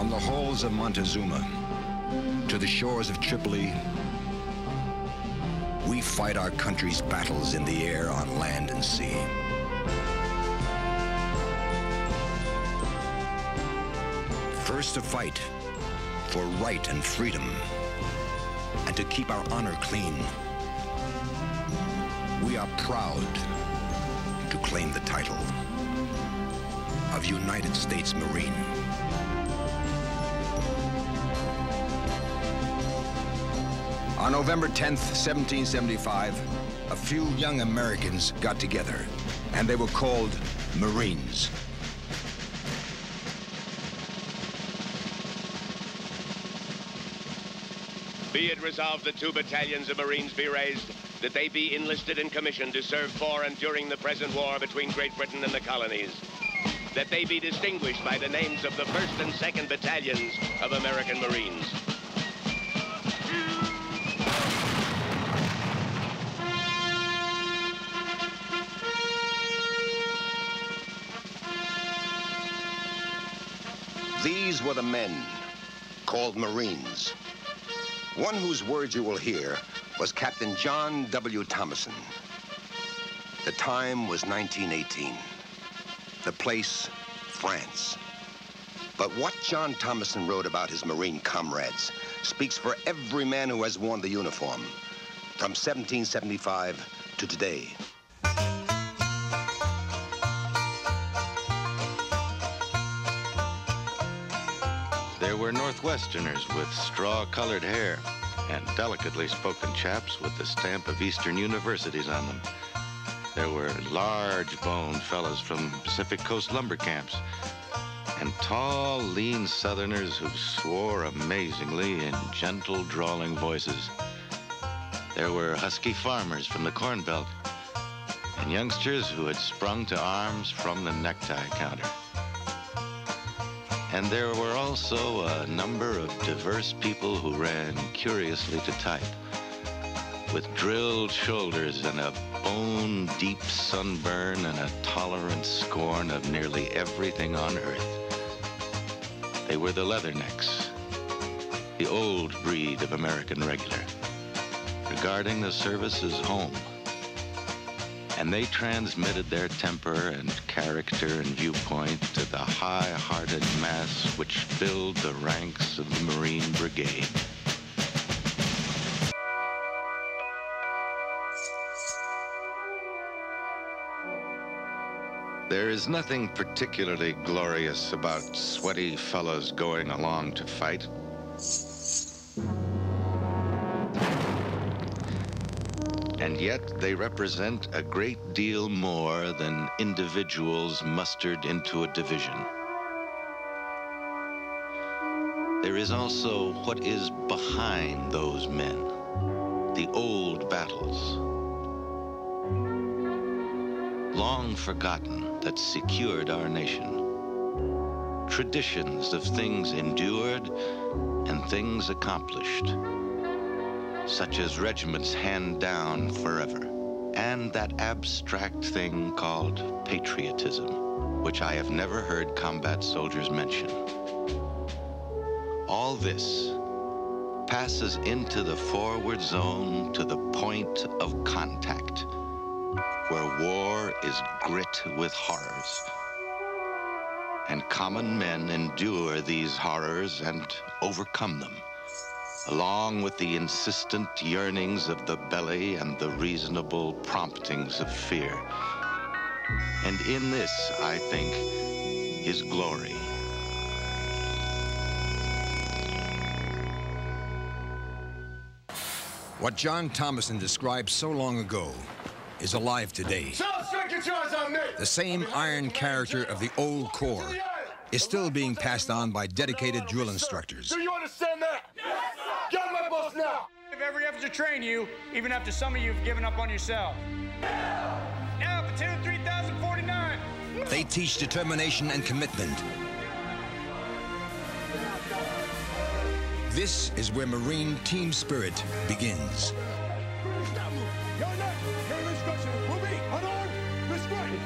From the halls of Montezuma to the shores of Tripoli, we fight our country's battles in the air, on land and sea. First to fight for right and freedom, and to keep our honor clean. We are proud to claim the title of United States Marine. On November 10th, 1775, a few young Americans got together, and they were called Marines. Be it resolved that 2 battalions of Marines be raised, that they be enlisted and commissioned to serve for and during the present war between Great Britain and the colonies. That they be distinguished by the names of the 1st and 2nd battalions of American Marines. These were the men called Marines. One whose words you will hear was Captain John W. Thomason. The time was 1918. The place, France. But what John Thomason wrote about his Marine comrades speaks for every man who has worn the uniform, from 1775 to today. There were Northwesterners with straw-colored hair and delicately spoken chaps with the stamp of Eastern universities on them. There were large-boned fellows from Pacific Coast lumber camps and tall, lean Southerners who swore amazingly in gentle, drawling voices. There were husky farmers from the Corn Belt and youngsters who had sprung to arms from the necktie counter. And there were also a number of diverse people who ran curiously to type, with drilled shoulders and a bone-deep sunburn and a tolerant scorn of nearly everything on earth. They were the Leathernecks, the old breed of American regular, regarding the service as home. And they transmitted their temper and character and viewpoint to the high-hearted mass which filled the ranks of the Marine Brigade. There is nothing particularly glorious about sweaty fellows going along to fight. And yet they represent a great deal more than individuals mustered into a division. There is also what is behind those men, the old battles, long forgotten, that secured our nation. Traditions of things endured and things accomplished, such as regiments hand down forever, and that abstract thing called patriotism, which I have never heard combat soldiers mention. All this passes into the forward zone to the point of contact, where war is grit with horrors. And common men endure these horrors and overcome them, along with the insistent yearnings of the belly and the reasonable promptings of fear. And in this, I think, is glory. What John Thomason described so long ago is alive today. The same iron character of the old Corps is still being passed on by dedicated drill instructors. Do you understand that? Yes, sir. Get my boss now. Every effort to train you, even after some of you have given up on yourself. Now, platoon 3049. They teach determination and commitment. This is where Marine team spirit begins.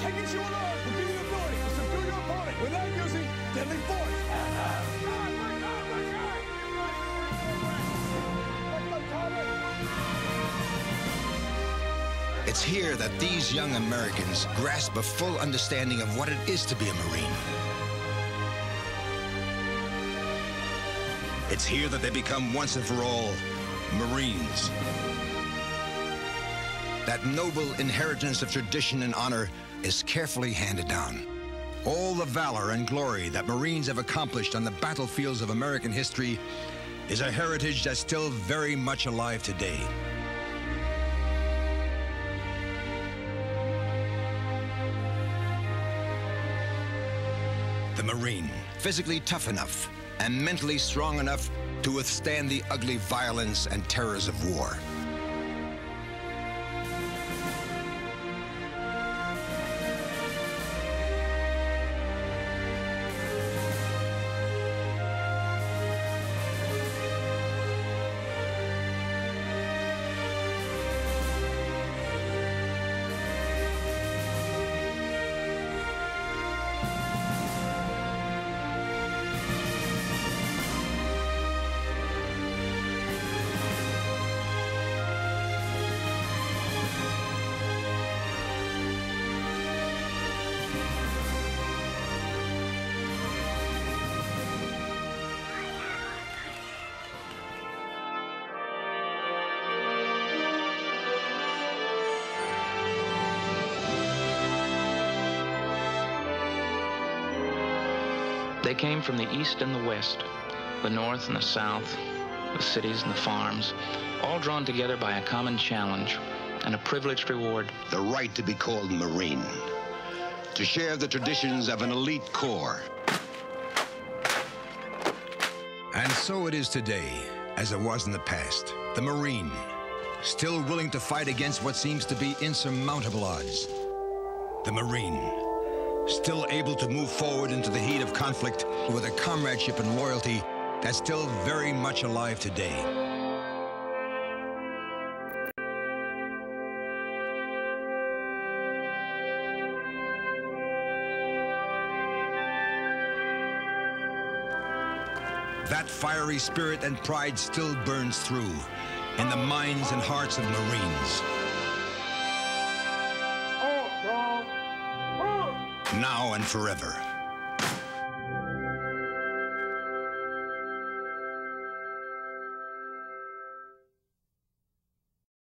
Taking you alive will give you the ability to subdue your opponent without using deadly force. It's here that these young Americans grasp a full understanding of what it is to be a Marine. It's here that they become once and for all Marines. That noble inheritance of tradition and honor is carefully handed down. All the valor and glory that Marines have accomplished on the battlefields of American history is a heritage that's still very much alive today. The Marine, physically tough enough and mentally strong enough to withstand the ugly violence and terrors of war. They came from the east and the west, the north and the south, the cities and the farms, all drawn together by a common challenge and a privileged reward. The right to be called Marine, to share the traditions of an elite corps. And so it is today, as it was in the past. The Marine, still willing to fight against what seems to be insurmountable odds. The Marine, still able to move forward into the heat of conflict with a comradeship and loyalty that's still very much alive today. That fiery spirit and pride still burns through in the minds and hearts of Marines. Now and forever.